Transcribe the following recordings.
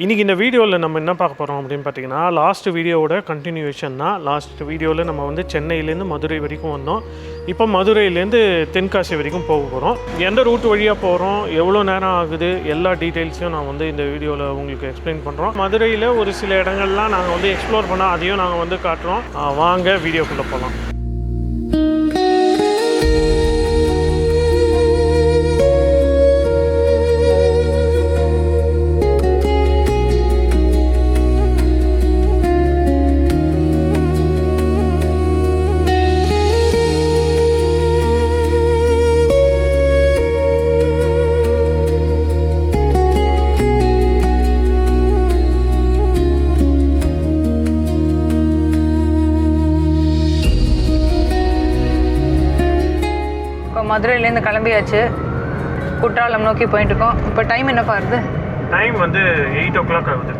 இன்றைக்கி இந்த வீடியோவில் நம்ம என்ன பார்க்க போகிறோம் அப்படின்னு பார்த்தீங்கன்னா, லாஸ்ட் வீடியோவோட கண்டினியூஷன் தான். லாஸ்ட் வீடியோவில் நம்ம வந்து சென்னையிலேருந்து மதுரை வரைக்கும் வந்தோம். இப்போ மதுரையிலேருந்து தென்காசி வரைக்கும் போக போகிறோம். எந்த ரூட் வழியாக போகிறோம், எவ்வளோ நேரம் ஆகுது, எல்லா டீட்டெயில்ஸையும் நான் வந்து இந்த வீடியோவில் உங்களுக்கு எக்ஸ்பிளைன் பண்ணுறோம். மதுரையில் ஒரு சில இடங்கள்லாம் நாங்கள் வந்து எக்ஸ்ப்ளோர் பண்ணோம், அதையும் நாங்கள் வந்து காட்டுறோம். வாங்க வீடியோக்குள்ளே போகலாம். மதுரையிலேருந்து கிளம்பியாச்சு, குற்றாலம் நோக்கி போயிட்டுருக்கோம். இப்போ டைம் என்ன பாருது? டைம் வந்து 8 o'clock ஆகுது.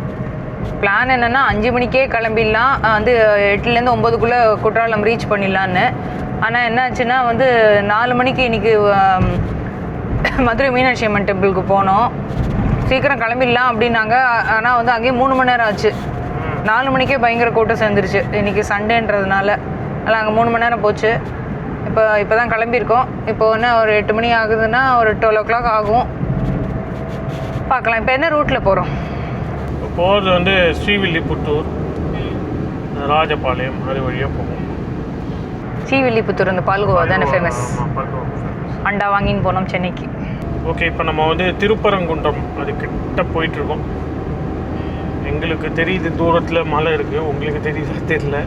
பிளான் என்னென்னா 5 மணிக்கே கிளம்பிடலாம், வந்து 8லேருந்து 9க்குள்ளே குற்றாலம் ரீச் பண்ணிடலான்னு. ஆனால் என்ன ஆச்சுன்னா வந்து 4 மணிக்கு இன்றைக்கி மதுரை மீனாட்சி அம்மன் டெம்பிளுக்கு போனோம். சீக்கிரம் கிளம்பிடலாம் அப்படின்னாங்க. ஆனால் வந்து அங்கேயும் 3 மணி நேரம் ஆச்சு. 4 மணிக்கே பயங்கர கூட்டம் சேர்ந்துருச்சு. இன்றைக்கி சண்டேன்றதுனால அதில் அங்கே 3 மணி நேரம் போச்சு. இப்போ தான் கிளம்பியிருக்கோம். இப்போ என்ன ஒரு 8 மணி ஆகுதுன்னா ஒரு 12 o'clock ஆகும். பார்க்கலாம் இப்போ என்ன ரூட்டில் போகிறோம். இப்போ போகிறது வந்து ஸ்ரீவில்லிபுத்தூர், ராஜபாளையம் அது வழியாக போகும். ஸ்ரீவில்லிபுத்தூர் இந்த பால்கோவா தானே ஃபேமஸ். அண்டா வாங்கின்னு போனோம் சென்னைக்கு. ஓகே, இப்போ நம்ம வந்து திருப்பரங்குன்றம் அது கிட்ட போயிட்டுருக்கோம். எங்களுக்கு தெரியுது தூரத்தில் மலை இருக்குது, உங்களுக்கு தெரியுதா தெரியல.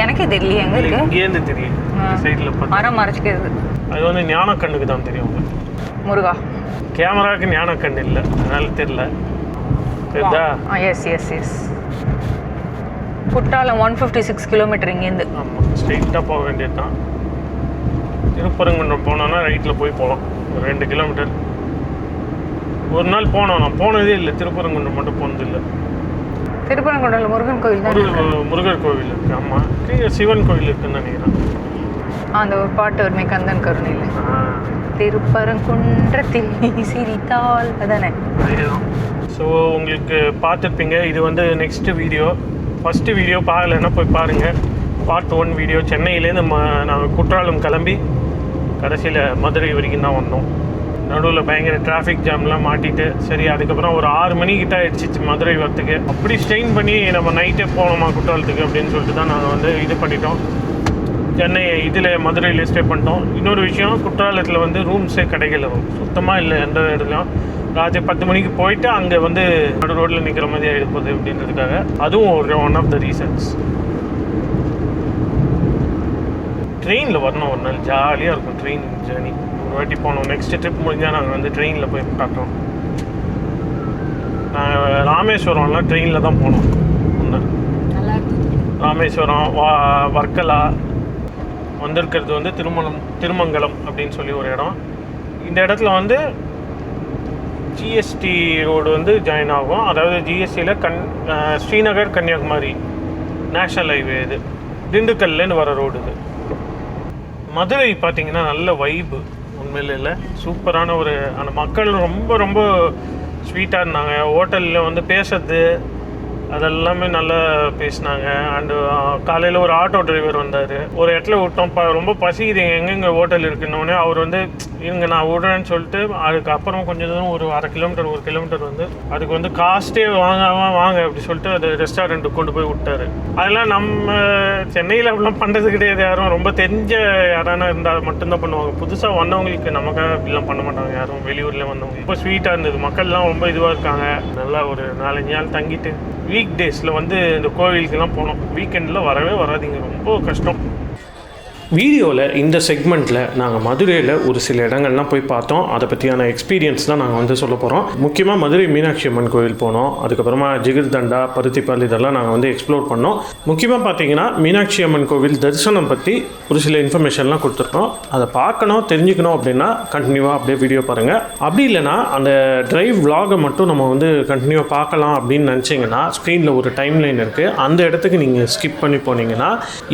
எனக்கே தெரியல எங்கே இருக்கு. இங்கேருந்து தெரியும், சைடில் மரம் மறைச்சிக்கிறது. அது வந்து ஞானக்கண்ணுக்கு தான் தெரியும். முருகா கேமராவுக்கு ஞானக்கண் இல்லை, அதனால தெரியல. தெரியுதா? Yes yes yes. Courtallam 156 kilometre இங்கேருந்து. ஆமாம், ஸ்ட்ரெயிட்டாக போக வேண்டியது தான். திருப்பரங்குன்றம் போனோன்னா ரைட்டில் போய் போகலாம். ஒரு 2 கிலோமீட்டர். ஒரு நாள் போனோம், நான் போனதே இல்லை, திருப்பரங்குன்றம் மட்டும் போனதில்லை. திருப்பரங்குன்றம் முருகன் கோவில் தான். முருகர் கோவில் இருக்குது. ஆமாம், சிவன் கோவில் இருக்குன்னு நினைக்கிறேன். அந்த ஒரு பாட்டு வருமே, கந்தன் கருணையில் திருப்பரங்குன்றத்தில் சிரித்தால், அதானே? அதேதான். ஸோ உங்களுக்கு பார்த்துருப்பீங்க. இது வந்து நெக்ஸ்ட் வீடியோ. ஃபஸ்ட்டு வீடியோ பார்க்கலன்னா போய் பாருங்கள். Part 1 video. சென்னையிலேருந்து நாங்கள் குற்றாலம் கிளம்பி கடைசியில் மதுரை வரைக்கும் தான் வந்தோம். நடுவில் பயங்கர டிராஃபிக் ஜாம்லாம் மாட்டிட்டு, சரி அதுக்கப்புறம் ஒரு 6 மணிக்கிட்ட ஆயிடுச்சு மதுரை வரத்துக்கு. அப்படி ஸ்ட்ரெயின் பண்ணி நம்ம நைட்டே போகணுமா குற்றாலத்துக்கு அப்படின்னு சொல்லிட்டு தான் நாங்கள் வந்து இது பண்ணிட்டோம். சென்னை இதில் மதுரையில் ஸ்டே பண்ணிட்டோம். இன்னொரு விஷயம், குற்றாலத்தில் வந்து ரூம்ஸே கிடைக்கல, சுத்தமாக இல்லை எந்த இடத்துலையும். ராத்திரி 10 மணிக்கு போயிட்டு அங்கே வந்து நடு ரோட்டில் நிற்கிற மாதிரி ஆகிடுப்போது அப்படின்றதுக்காக. அதுவும் ஒரு ஒன் ஆஃப் த ரீசன்ஸ். ட்ரெயினில் வரணும், ஒரு நாள் ஜாலியாக இருக்கும் ட்ரெயின் ஜேர்னி. ஒரு வாட்டி போனோம். நெக்ஸ்ட் ட்ரிப் முடிஞ்சால் நாங்கள் வந்து ட்ரெயினில் போய் காட்டுறோம். நாங்கள் ராமேஸ்வரம்லாம் ட்ரெயினில் தான் போனோம். ஒன்று ராமேஸ்வரம், வர்க்கலா, வந்திருக்கிறது வந்து திருமங்கலம் அப்படின்னு சொல்லி ஒரு இடம். இந்த இடத்துல வந்து ஜிஎஸ்டி ரோடு வந்து ஜாயின் ஆகும். அதாவது ஜிஎஸ்டியில் ஸ்ரீநகர் கன்னியாகுமரி நேஷ்னல் ஹைவே. இது திண்டுக்கல்லேருந்து வர ரோடு. இது மதுரை பார்த்திங்கன்னா நல்ல வைப்பு, உண்மையில இல்லை, சூப்பரான ஒரு. அந்த மக்கள் ரொம்ப ரொம்ப ஸ்வீட்டாக இருந்தாங்க. ஹோட்டலில் வந்து பேசுறது அதெல்லாமே நல்லா பேசினாங்க. அண்டு காலையில் ஒரு ஆட்டோ டிரைவர் வந்தார். ஒரு இடத்துல விட்டோம், ரொம்ப பசிக்குது, எங்கெங்கே ஹோட்டல் இருக்குன்னொடனே அவர் வந்து இருங்க நான் விடுறேன்னு சொல்லிட்டு அதுக்கப்புறம் கொஞ்சம் தூரம் ஒரு 1 கிலோமீட்டர் வந்து அதுக்கு வந்து காஸ்ட்டே வாங்க அப்படி சொல்லிட்டு அது ரெஸ்டாரண்ட்டுக்கு கொண்டு போய் விட்டார். அதெல்லாம் நம்ம சென்னையில் அப்படிலாம் பண்ணுறது கிடையாது. யாரும் ரொம்ப தெரிஞ்ச யாரானா இருந்தால் மட்டும்தான் பண்ணுவாங்க. புதுசாக வந்தவங்களுக்கு நமக்காக அப்படிலாம் பண்ண மாட்டாங்க யாரும். வெளியூரில் வந்தவங்க ரொம்ப ஸ்வீட்டாக இருந்தது. மக்கள்லாம் ரொம்ப இதுவாக இருக்காங்க. நல்லா ஒரு 4-5 நாள் தங்கிட்டு வீக் டேஸில் வந்து இந்த கோவிலுக்கெல்லாம் போனோம். வீக்கெண்டில் வரவே வராதிங்க, ரொம்ப கஷ்டம். வீடியோவில் இந்த செக்மெண்ட்டில் நாங்கள் மதுரையில் ஒரு சில இடங்கள்லாம் போய் பார்த்தோம். அதை பற்றியான எக்ஸ்பீரியன்ஸ் தான் நாங்கள் வந்து சொல்ல போகிறோம். முக்கியமாக மதுரை மீனாட்சி அம்மன் கோவில் போனோம். அதுக்கப்புறமா ஜிகிர்தண்டா, பருத்திப்பால் இதெல்லாம் நாங்கள் வந்து எக்ஸ்ப்ளோர் பண்ணோம். முக்கியமாக பார்த்தீங்கன்னா மீனாட்சி அம்மன் கோவில் தரிசனம் பற்றி ஒரு சில இன்ஃபர்மேஷன்லாம் கொடுத்துருக்கோம். அதை பார்க்கணும், தெரிஞ்சுக்கணும் அப்படின்னா கண்டினியூவாக அப்படியே வீடியோ பாருங்கள். அப்படி இல்லைனா அந்த ட்ரைவ் விலாகை மட்டும் நம்ம வந்து கண்டினியூவாக பார்க்கலாம் அப்படின்னு நினச்சிங்கன்னா ஸ்க்ரீனில் ஒரு டைம் லைன் இருக்குது. அந்த இடத்துக்கு நீங்கள் ஸ்கிப் பண்ணி போனீங்கன்னா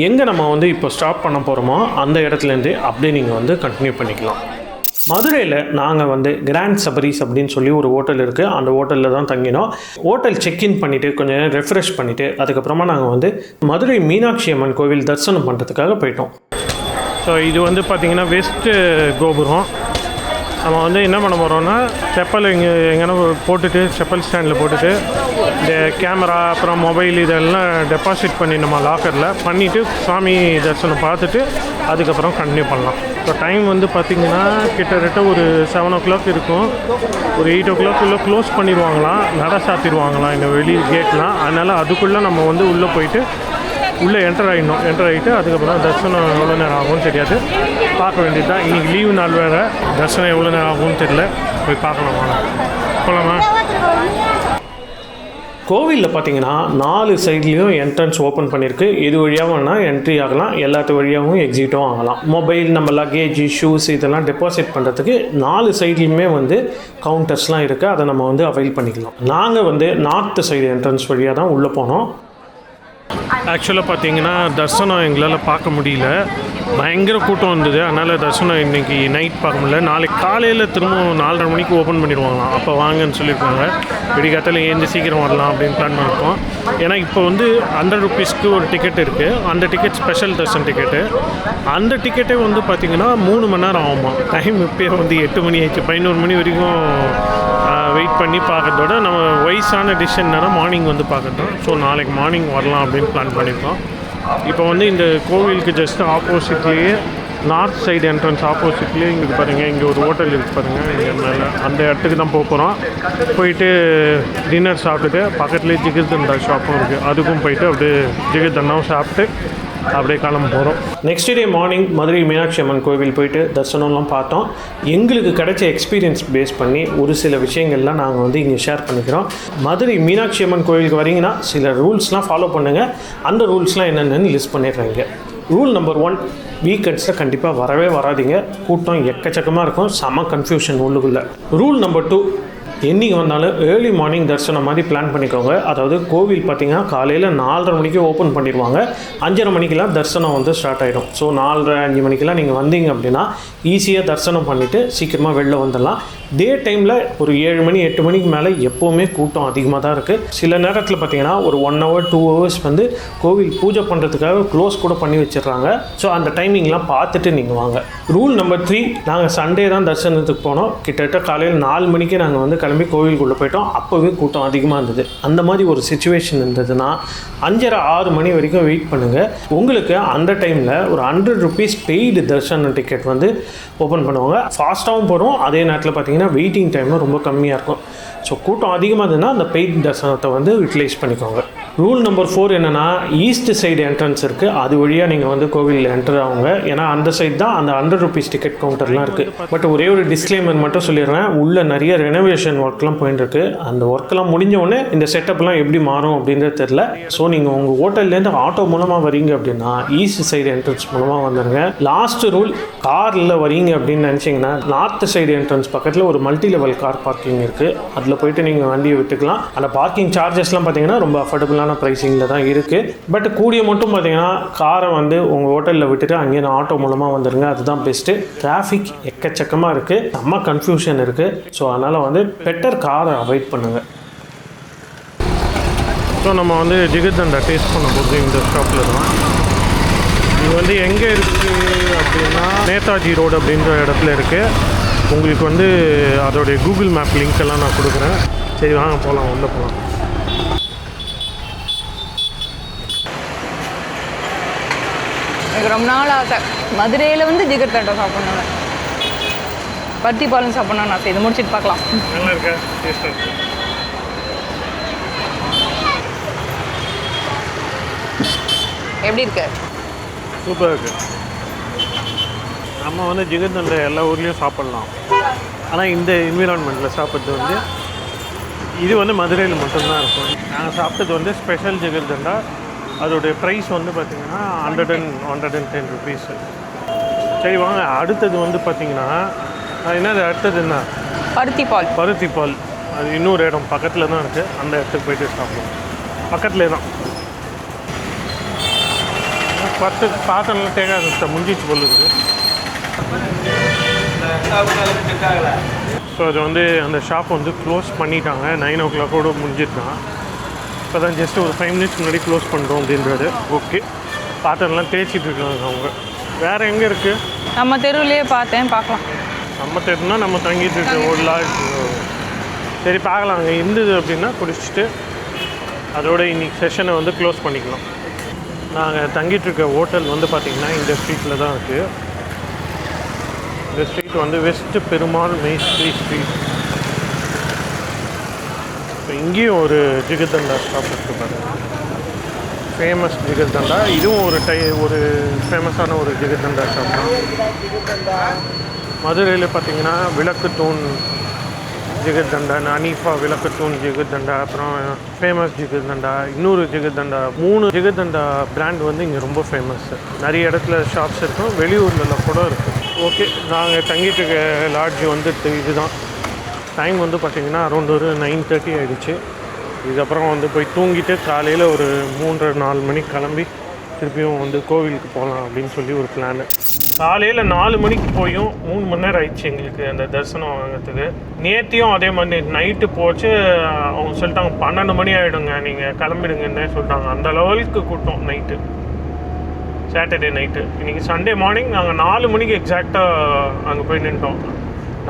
எங்கே நம்ம வந்து இப்போ ஸ்டாப் பண்ண போகிறோமோ அந்த இடத்துலேருந்தே அப்படியே நீங்கள் வந்து கண்டினியூ பண்ணிக்கலாம். மதுரையில் நாங்கள் வந்து கிராண்ட் சபரிஸ் அப்படின்னு சொல்லி ஒரு ஹோட்டல் இருக்குது. அந்த ஹோட்டலில் தான் தங்கினோம். ஹோட்டல் செக்இன் பண்ணிவிட்டு கொஞ்சம் நேரம் ரெஃப்ரெஷ் பண்ணிவிட்டு அதுக்கப்புறமா நாங்கள் வந்து மதுரை மீனாட்சி அம்மன் கோவில் தரிசனம் பண்ணுறதுக்காக போயிட்டோம். ஸோ இது வந்து பார்த்திங்கன்னா வெஸ்ட்டு கோபுரம். நம்ம வந்து என்ன பண்ண போகிறோம்னா செப்பல் எங்கன்னா போட்டுட்டு செப்பல் ஸ்டாண்டில் போட்டுட்டு இந்த கேமரா அப்புறம் மொபைல் இதெல்லாம் டெபாசிட் பண்ணி நம்ம லாக்கரில் பண்ணிவிட்டு சாமி தரிசனம் பார்த்துட்டு அதுக்கப்புறம் கண்டினியூ பண்ணலாம். ஸோ டைம் வந்து பார்த்திங்கன்னா கிட்டத்தட்ட ஒரு 7 o'clock இருக்கும். ஒரு 8 o'clock க்ளோஸ் பண்ணிடுவாங்களாம், நட சாத்திடுவாங்களாம் இந்த வெளி கேட்லாம். அதனால் அதுக்குள்ளே நம்ம வந்து உள்ளே போயிட்டு உள்ளே என்டர் ஆகிட்டு அதுக்கப்புறம் தரிசனம் எவ்வளோ நேரம் ஆகும்னு தெரியாது, பார்க்க வேண்டியது தான். இன்றைக்கி லீவு நாள் வேறு, தரிசனம் எவ்வளோ நேரம் ஆகும்னு தெரியல, போய் பார்க்கலாம் வாங்க. போகலாமா? கோவிலில் பார்த்தீங்கன்னா 4 சைட்லேயும் என்ட்ரன்ஸ் ஓப்பன் பண்ணியிருக்கு. எது வழியாக வேணால் என்ட்ரி ஆகலாம், எல்லாத்து வழியாகவும் எக்ஸிட்டும் ஆகலாம். மொபைல், நம்ம லக்கேஜ், ஷூஸ் இதெல்லாம் டெபாசிட் பண்ணுறதுக்கு 4 சைட்லேயுமே வந்து கவுண்டர்ஸ்லாம் இருக்குது. அதை நம்ம வந்து அவைல் பண்ணிக்கலாம். நாங்கள் வந்து நார்த்து சைடு என்ட்ரன்ஸ் வழியாக தான் உள்ளே போனோம். ஆக்சுவலாக பார்த்தீங்கன்னா தரிசனம் எங்களால் பார்க்க முடியல, பயங்கர கூட்டம் வந்தது. அதனால் தரிசனம் இன்றைக்கி நைட் பார்க்க முடியல. நாளைக்கு காலையில் திரும்பவும் 4:30 மணிக்கு ஓப்பன் பண்ணிடுவாங்களாம். அப்போ வாங்கன்னு சொல்லியிருக்காங்க. விடிகாத்தால ஏந்து சீக்கிரம் வரலாம் அப்படின்னு பிளான் பண்ணியிருக்கோம். ஏன்னா இப்போ வந்து 100 rupeesக்கு ஒரு டிக்கெட் இருக்குது. அந்த டிக்கெட் ஸ்பெஷல் தர்சன் டிக்கெட்டு. அந்த டிக்கெட்டே வந்து பார்த்திங்கன்னா 3 மணி நேரம் ஆகுமா. டைம் இப்போயே வந்து 8 மணி ஆயிடுச்சு. 11 மணி வரைக்கும் வெயிட் பண்ணி பார்க்கறதோட நம்ம வயசான டிசிஷன் என்னன்னா மார்னிங் வந்து பார்க்கட்டும். ஸோ நாளைக்கு மார்னிங் வரலாம் அப்படின்னு பிளான் பண்ணியிருக்கோம். இப்போ வந்து இந்த கோவிலுக்கு ஜஸ்ட் ஆப்போசிட்லேயே நார்த் சைடு என்ட்ரன்ஸ் ஆப்போசிட்லேயே இங்கே பாருங்கள், இங்கே ஒரு ஹோட்டல் இருக்குது பாருங்கள், இங்கே மேலே அந்த இடத்துக்கு தான் போகிறோம். போயிட்டு டின்னர் சாப்பிட்டுட்டு பக்கத்துலேயே ஜிகிர்தண்டா ஷாப்பும் இருக்குது, அதுக்கும் போயிட்டு அப்படியே ஜிகிர்தண்டாவும் சாப்பிட்டு அப்படியே கிளம்ப போகிறோம். Next day morning Madurai Meenakshi Amman கோவில் போயிட்டு தரிசனம்லாம் பார்த்தோம். எங்களுக்கு கிடைச்ச எக்ஸ்பீரியன்ஸ் பேஸ் பண்ணி ஒரு சில விஷயங்கள்லாம் நாங்கள் வந்து இங்கே ஷேர் பண்ணிக்கிறோம். மதுரை மீனாட்சி அம்மன் கோவிலுக்கு வரீங்கன்னா சில ரூல்ஸ்லாம் ஃபாலோ பண்ணுங்கள். அந்த ரூல்ஸ்லாம் என்னென்னு லிஸ்ட் பண்ணிடுறாங்க. ரூல் நம்பர் 1, வீக்கெண்ட்ஸில் கண்டிப்பாக வரவே வராதிங்க. கூட்டம் எக்கச்சக்கமாக இருக்கும், செம கன்ஃபியூஷன் உள்ளுக்குள்ளே. ரூல் நம்பர் 2, என்றைக்கு வந்தாலும் ஏர்லி மார்னிங் தரிசனம் மாதிரி பிளான் பண்ணிக்கோங்க. அதாவது கோவில் பார்த்திங்கன்னா காலையில் 4:30 மணிக்கு ஓப்பன் பண்ணிடுவாங்க. 5:30 மணிக்கெலாம் தரிசனம் வந்து ஸ்டார்ட் ஆகிடும். ஸோ 4:30-5 மணிக்கெலாம் நீங்கள் வந்தீங்க அப்படின்னா ஈஸியாக தரிசனம் பண்ணிவிட்டு சீக்கிரமாக வெளில வந்துடலாம். டே டைமில் ஒரு 7 மணி 8 மணிக்கு மேலே எப்போவுமே கூட்டம் அதிகமாக தான் இருக்குது. சில நேரத்தில் பார்த்திங்கன்னா ஒரு 1 hour 2 hours வந்து கோவில் பூஜை பண்ணுறதுக்காக க்ளோஸ் கூட பண்ணி வச்சிடுறாங்க. ஸோ அந்த டைமிங்லாம் பார்த்துட்டு நீங்கள் வாங்க. ரூல் நம்பர் 3, நாங்கள் சண்டே தான் தரிசனத்துக்கு போனோம். கிட்டத்தட்ட காலையில் 4 மணிக்கு நாங்கள் வந்து கிளம்பி கோவிலுக்குள்ளே போயிட்டோம். அப்போவே கூட்டம் அதிகமாக இருந்தது. அந்த மாதிரி ஒரு சுச்சுவேஷன் இருந்ததுன்னா 5:30-6 மணி வரைக்கும் வெயிட் பண்ணுங்கள். உங்களுக்கு அந்த டைமில் ஒரு 100 rupees பெய்டு தர்ஷன டிக்கெட் வந்து ஓப்பன் பண்ணுவாங்க. ஃபாஸ்ட்டாகவும் போகிறோம், அதே நேரத்தில் பார்த்திங்கன்னா வெயிட்டிங் டைமும் ரொம்ப கம்மியாக இருக்கும். ஸோ கூட்டம் அதிகமாக இருந்ததுன்னா அந்த பெய்ட் தரிசனத்தை வந்து யூட்டிலைஸ் பண்ணிக்கோங்க. ரூல் நம்பர் 4 என்னென்னா, ஈஸ்ட் சைடு என்ட்ரன்ஸ் இருக்குது, அது வழியாக நீங்கள் வந்து கோவிலில் என்டர் ஆகுங்க. ஏன்னா அந்த சைடு தான் அந்த 100 rupees டிக்கெட் கவுண்டர்லாம் இருக்குது. பட் ஒரே ஒரு டிஸ்க்ளைமர் மட்டும் சொல்லிடுறேன், உள்ளே நிறைய ரெனோவேஷன் ஒர்க்லாம் போயிட்டுருக்கு. அந்த ஒர்க்கெலாம் முடிஞ்ச உடனே இந்த செட்டப்லாம் எப்படி மாறும் அப்படின்றது தெரில. ஸோ நீங்கள் உங்கள் ஹோட்டல்லேருந்து ஆட்டோ மூலமாக வரீங்க அப்படின்னா ஈஸ்ட் சைடு என்ட்ரன்ஸ் மூலமாக வந்துடுங்க. லாஸ்ட் ரூல், காரில் வரீங்க அப்படின்னு நினச்சிங்கன்னா நார்த் சைடு என்ட்ரன்ஸ் பக்கத்தில் ஒரு மல்டி லெவல் கார் பார்க்கிங் இருக்குது. அதில் போயிட்டு நீங்கள் வண்டியை விட்டுக்கலாம். அந்த பார்க்கிங் சார்ஜஸ்லாம் பார்த்தீங்கன்னா ரொம்ப அஃபோர்டபுளான ப்ரைஸிங்கில் தான் இருக்குது. பட் கூடிய மட்டும் பார்த்தீங்கன்னா காரை வந்து உங்கள் ஹோட்டலில் விட்டுட்டு அங்கேயே ஆட்டோ மூலமாக வந்துடுங்க, அதுதான் பெஸ்ட்டு. டிராஃபிக் எக்கச்சக்கமாக இருக்குது, செம்ம கன்ஃபியூஷன் இருக்குது. ஸோ அதனால் வந்து பெட்டர் காரை அவாய்ட் பண்ணுங்கள். ஸோ நம்ம வந்து ஜிகிர்தண்டா டேஸ்ட் பண்ண போகிறது இந்த ஷாப்பில் தான். இது வந்து எங்கே இருக்குது அப்படின்னா நேதாஜி ரோடு அப்படின்ற இடத்துல இருக்குது. உங்களுக்கு வந்து அதோடைய கூகுள் மேப் லிங்க் எல்லாம் நான் கொடுக்குறேன். சரி வாங்க போகலாம், உள்ளே போகலாம். எனக்கு ரொம்ப நாள் ஆசை மதுரையில் வந்து ஜிகர்தண்டா சாப்பிட்ணுங்க, பருத்தி பாலும் சாப்பிட்ணுன்னு ஆசை. இதை முடிச்சுட்டு பார்க்கலாம். நல்லா இருக்கா? டேஸ்ட்டாக இருக்கு. எப்படி இருக்கு? சூப்பராக இருக்குது. நம்ம வந்து ஜிகர்தண்டா எல்லா ஊர்லேயும் சாப்பிட்லாம், ஆனால் இந்த என்விரான்மெண்ட்டில் சாப்பிட்றது வந்து இது வந்து மதுரையில் மட்டும்தான் இருக்கும். நாங்கள் சாப்பிட்டது வந்து ஸ்பெஷல் ஜிகர்தண்டா. அதோடைய ப்ரைஸ் வந்து பார்த்திங்கன்னா 110 rupees. சரி வாங்க, அடுத்தது வந்து பார்த்திங்கன்னா என்னது அடுத்தது என்ன? பருத்தி பால். அது இன்னொரு இடம் பக்கத்தில் தான் இருக்குது, அந்த இடத்துக்கு போய்ட்டு சாப்பிடுவோம். பக்கத்துலேயே தான். பாத்திரம்லாம் தேங்காய் முடிஞ்சிச்சு போல் இருக்குது. ஸோ அது வந்து அந்த ஷாப் வந்து க்ளோஸ் பண்ணிட்டாங்க. 9 o'clock முடிஞ்சிருக்கான். இப்போ தான் ஜஸ்ட் ஒரு 5 minutes முன்னாடி க்ளோஸ் பண்ணுறோம் அப்படின்றது. ஓகே, பாத்திரம்லாம் தேய்ச்சிட்டு இருக்காங்க அவங்க. வேறு எங்கே இருக்குது? நம்ம தெருவிலேயே பார்த்தேன், பார்க்கலாம். நம்ம தெருனா நம்ம தங்கிட்டு இருக்க ஒரு லாட்ஜ். சரி பார்க்கலாம், அங்கே இருந்தது அப்படின்னா குடிச்சிட்டு அதோட இன்றைக்கி செஷனை வந்து க்ளோஸ் பண்ணிக்கலாம். நாங்கள் தங்கிட்டுருக்க ஹோட்டல் வந்து பார்த்திங்கன்னா இந்த ஸ்ட்ரீட்டில் தான் இருக்குது. இந்த ஸ்ட்ரீட் வந்து வெஸ்ட் பெருமாள் மேஸ்திரி ஸ்ட்ரீட். இப்போ இங்கேயும் ஒரு ஜிகர்தண்டா ஷாப் இருக்குது பாருங்கள், ஃபேமஸ் ஜிகர்தண்டா. இதுவும் ஒரு ஃபேமஸான ஒரு ஜிகர்தண்டா ஷாப் தான். மதுரையில் பார்த்திங்கன்னா விளக்குத்தூண் ஜிகர்தண்டா, அனீஃபா விளக்குத்தூண் ஜிகர்தண்டா, அப்புறம் ஃபேமஸ் ஜிகர்தண்டா, இன்னொரு ஜிகர்தண்டா, 3 ஜிகர்தண்டா பிராண்ட் வந்து இங்கே ரொம்ப ஃபேமஸ். நிறைய இடத்துல ஷாப்ஸ் இருக்கும், வெளியூர்லலாம் கூட இருக்குது. ஓகே, நாங்கள் தங்கிட்டு இருக்க லாட்ஜ் வந்து இதுதான். டைம் வந்து பார்த்திங்கன்னா அரௌண்ட் ஒரு 9:30 ஆகிடுச்சு. இதுக்கப்புறம் வந்து போய் தூங்கிட்டு காலையில் ஒரு 3-4 மணிக்கு கிளம்பி திருப்பியும் வந்து கோவிலுக்கு போகலாம் அப்படின்னு சொல்லி ஒரு பிளானு. காலையில் 4 மணிக்கு போயும் 3 மணி நேரம் ஆயிடுச்சு எங்களுக்கு அந்த தரிசனம் வாங்கிறதுக்கு. நேற்றையும் அதே மாதிரி நைட்டு போச்சு. அவங்க சொல்லிட்டாங்க 12 மணி ஆகிடுங்க, நீங்கள் கிளம்பிடுங்கன்னு சொல்லிட்டாங்க. அந்த லெவலுக்கு கூட்டம் நைட்டு, சாட்டர்டே நைட்டு. இன்றைக்கி சண்டே மார்னிங் நாங்கள் 4 மணிக்கு எக்ஸாக்டாக அங்கே போய் நின்ட்டோம்.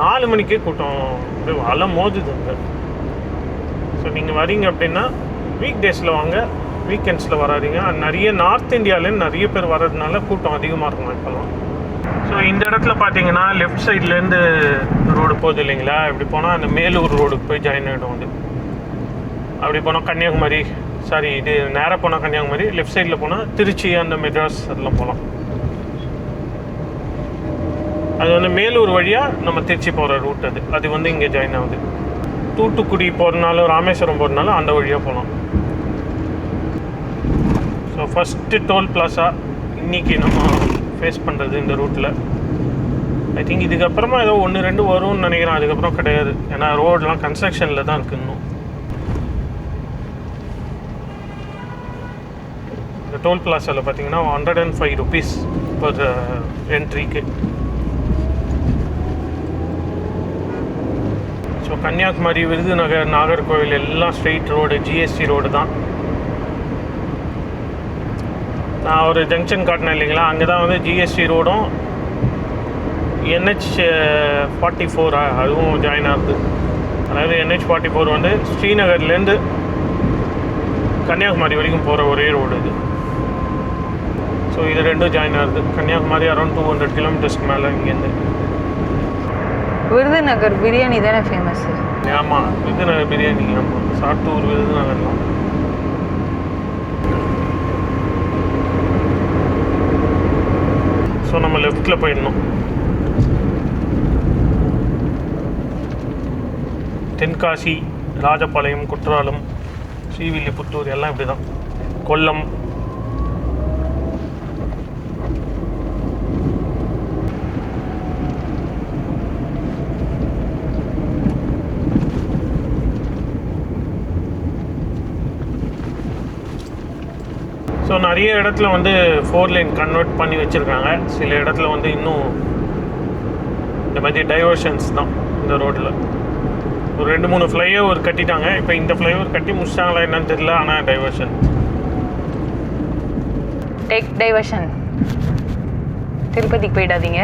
4 மணிக்கே கூட்டம் அப்படியே அலை மோதுது அங்கே. ஸோ நீங்கள் வரீங்க அப்படின்னா வீக் டேஸில் வாங்க, வீக்கெண்ட்ஸில் வராதிங்க. நிறைய நார்த் இந்தியாவிலேருந்து நிறைய பேர் வர்றதுனால கூட்டம் அதிகமாக இருக்கும் இப்போலாம். ஸோ இந்த இடத்துல பார்த்தீங்கன்னா லெஃப்ட் சைட்லேருந்து ரோடு போகுது இல்லைங்களா, இப்படி போனால் அந்த மேலூர் ரோடுக்கு போய் ஜாயின் ஆகிடும். வந்து அப்படி போனால் கன்னியாகுமரி, சாரி இது நேராக போனால் கன்னியாகுமரி, லெஃப்ட் சைடில் போனால் திருச்சி, அந்த மெட்ராஸ் அதெல்லாம் போகலாம். அது வந்து மேலூர் வழியாக நம்ம திருச்சி போகிற ரூட் அது வந்து இங்கே ஜாயின் ஆகுது. தூத்துக்குடி போகிறதுனாலும் ராமேஸ்வரம் போகிறதுனாலும் அந்த வழியாக போகலாம். ஸோ ஃபஸ்ட்டு டோல் பிளாஸா இன்றைக்கி நம்ம ஃபேஸ் பண்ணுறது இந்த ரூட்டில். ஐ திங்க் இதுக்கப்புறமா ஏதோ 1-2 வரும்னு நினைக்கிறேன். அதுக்கப்புறம் கிடையாது, ஏன்னா ரோடெலாம் கன்ஸ்ட்ரக்ஷனில் தான் இருக்குது இன்னும். இந்த டோல் பிளாஸாவில் பார்த்தீங்கன்னா 105 rupees பர் என்ட்ரிக்கு. ஸோ கன்னியாகுமரி, விருதுநகர், நாகர்கோவில் எல்லாம் ஸ்ட்ரெயிட் ரோடு, ஜிஎஸ்டி ரோடு தான். நான் ஒரு ஜங்ஷன் காட்டினேன் இல்லைங்களா, அங்கே தான் வந்து ஜிஎஸ்டி ரோடும் NH44 அதுவும் ஜாயின் ஆகுது. அதாவது NH44 வந்து ஸ்ரீநகர்லேருந்து கன்னியாகுமரி வரைக்கும் போகிற ஒரே ரோடு இது. ஸோ இது ரெண்டும் ஜாயின் ஆகுது. கன்னியாகுமரி அரௌண்ட் 200 கிலோமீட்டர்ஸ்க்கு மேலே இங்கேருந்து. விருதுநகர் பிரியாணி தானே ஃபேமஸ்? ஆமாம், விருதுநகர் பிரியாணி. ஆமாம், சாத்தூர், விருதுநகர்லாம். ஸோ நம்ம லெஃப்டில் போயிடணும். தென்காசி, ராஜபாளையம், குற்றாலம், ஸ்ரீவில்லிபுத்தூர் எல்லாம் இப்படி தான். கொல்லம். ஸோ நிறைய இடத்துல வந்து 4 லைன் கன்வெர்ட் பண்ணி வச்சுருக்காங்க. சில இடத்துல வந்து இன்னும் இந்த மாதிரி டைவர்ஷன்ஸ் தான். இந்த ரோட்டில் ஒரு 2-3 ஃப்ளைஓவர் கட்டிட்டாங்க. இப்போ இந்த ஃப்ளைஓவர் கட்டி முடிச்சிட்டாங்களா என்னன்னு தெரியல, ஆனால் டைவர்ஷன். Take diversion. திருப்பதிக்கு போயிடாதீங்க.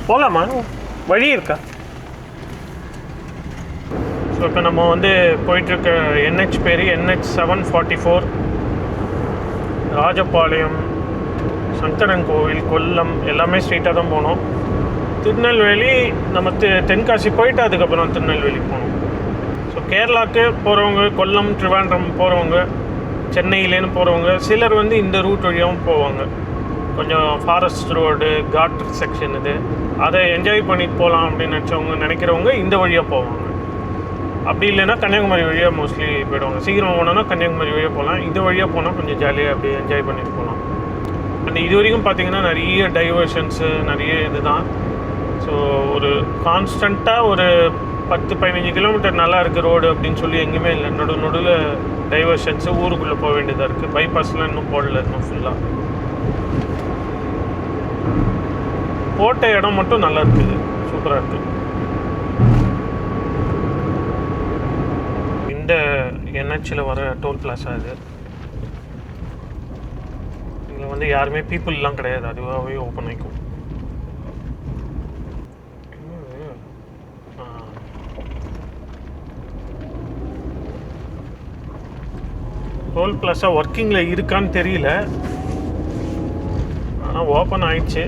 போகலாமா, வழி இருக்கா? ஸோ இப்போ நம்ம வந்து போயிட்டுருக்க NH பேர் NH744. ராஜபாளையம், சங்கரன் கோவில், கொல்லம் எல்லாமே ஸ்ட்ரெயிட்டாக தான் போனோம். திருநெல்வேலி நம்ம தென்காசி போயிட்டு அதுக்கப்புறம் திருநெல்வேலி போனோம். ஸோ கேரளாவுக்கு போகிறவங்க, கொல்லம், ட்ரிவாண்ட்ரம் போகிறவங்க, சென்னையிலேருந்து போகிறவங்க, சிலர் வந்து இந்த ரூட் வழியாகவும் போவாங்க. கொஞ்சம் ஃபாரஸ்ட் ரோடு காட் செக்ஷன் இது, அதை என்ஜாய் பண்ணிட்டு போகலாம் அப்படின்னு நினைக்கிறவங்க இந்த வழியாக போவாங்க. அப்படி இல்லைன்னா கன்னியாகுமரி வழியாக மோஸ்ட்லி போயிடுவாங்க. சீக்கிரம் போனோன்னா கன்னியாகுமரி வழியாக போகலாம், இது வழியாக போனால் கொஞ்சம் ஜாலியாக அப்படியே என்ஜாய் பண்ணிட்டு போகலாம். அண்ட் இது வரைக்கும் பார்த்திங்கன்னா நிறைய டைவர்ஷன்ஸு நிறைய இது தான். ஸோ ஒரு கான்ஸ்டண்ட்டாக ஒரு 10-15 கிலோமீட்டர் நல்லா இருக்குது ரோடு அப்படின்னு சொல்லி எங்கேயுமே இல்லை. நடுவில் டைவர்ஷன்ஸு ஊருக்குள்ளே போக வேண்டியதாக இருக்குது. பைபாஸ்லாம் இன்னும் போடல, இன்னும் ஃபுல்லாக போட்ட இடம் மட்டும் நல்லா இருக்குது, சூப்பராக இருக்குது. இந்த என்ஹெச்சில் வர டோல் பிளாஸா இது. இதில் வந்து யாருமே பீப்புளெலாம் கிடையாது, அதுவாகவே ஓப்பன் ஆகிக்கும். டோல் பிளாஸா ஒர்க்கிங்கில் இருக்கான்னு தெரியல, ஆனால் ஓப்பன் ஆயிடுச்சு.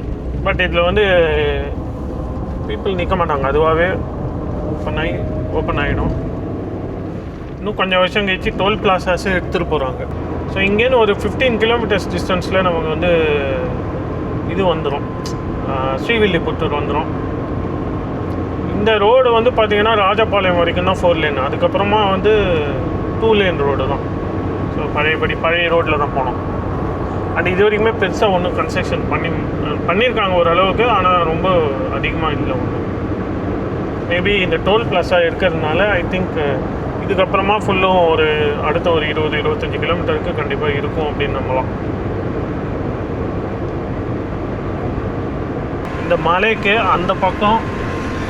பட் இதில் வந்து பீப்புள் நிற்க மாட்டாங்க, அதுவாகவே ஓப்பன் ஆகிடும். இன்னும் கொஞ்சம் வருஷம் கழிச்சு டோல் பிளாஸாஸு எடுத்துகிட்டு போகிறாங்க. ஸோ இங்கேருந்து ஒரு 15 கிலோமீட்டர்ஸ் டிஸ்டன்ஸில் நமக்கு வந்து இது வந்துடும், ஸ்ரீவில்லிபுத்தூர் வந்துடும். இந்த ரோடு வந்து பார்த்திங்கன்னா ராஜபாளையம் வரைக்கும் தான் 4 லேன், அதுக்கப்புறமா வந்து 2 லேன் ரோடு தான். ஸோ பழைய ரோட்டில் தான் போனோம். அண்ட் இது வரைக்குமே பெருசாக ஒன்றும் கன்ஸ்ட்ரக்ஷன் பண்ணியிருக்காங்க ஓரளவுக்கு, ஆனால் ரொம்ப அதிகமாக இல்லை ஒன்று. மேபி இந்த டோல் பிளாஸா இருக்கிறதுனால ஐ திங்க் இதுக்கப்புறமா ஃபுல்லும் ஒரு அடுத்த ஒரு 20-25 கிலோமீட்டருக்கு கண்டிப்பாக இருக்கும் அப்படின்னு நம்பலாம். இந்த மலைக்கு அந்த பக்கம்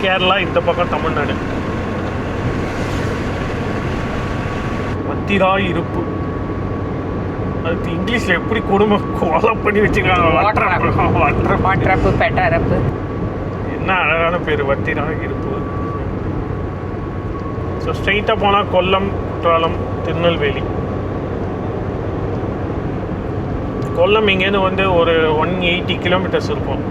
கேரளா, இந்த பக்கம் தமிழ்நாடு. வத்திராய் இருப்பு, அது இங்கிலீஷில் எப்படி குடும்பம் கொலை பண்ணி வச்சுருக்காங்க. என்ன அழகான பேர், வத்திராய் இருப்பு. ஸோ ஸ்ட்ரெயிட்டாக போனால் கொல்லம், குற்றாலம், திருநெல்வேலி. கொல்லம் இங்கேருந்து வந்து ஒரு 180 கிலோமீட்டர்ஸ் இருக்கும்.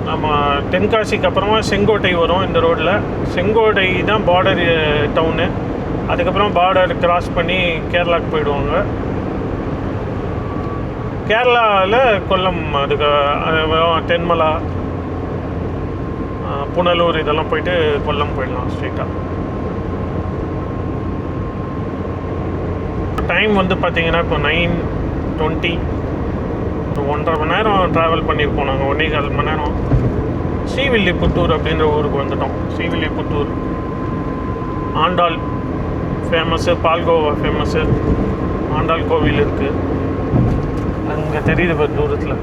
நம்ம தென்காசிக்கு அப்புறமா செங்கோட்டை வரும் இந்த ரோட்டில். செங்கோட்டை தான் பார்டர் டவுனு. அதுக்கப்புறம் பார்டர் கிராஸ் பண்ணி கேரளாவுக்கு போயிடுவாங்க. கேரளாவில் கொல்லம், அதுக்கு தென்மலா, புனலூர் இதெல்லாம் போயிட்டு கொல்லம் போயிடலாம் ஸ்ட்ரெயிட்டாக. டைம் வந்து பார்த்திங்கன்னா இப்போ 9:20, 1.5 மணி நேரம் ட்ராவல் பண்ணியிருப்போம் நாங்கள். 1.25 மணி நேரம். ஸ்ரீவில்லிபுத்தூர் அப்படின்ற ஊருக்கு வந்துட்டோம். Srivilliputhur Andal famous, palkova famous. ஆண்டாள் கோவில் இருக்குது அங்கே, தெரியுது பாரு தூரத்தில்.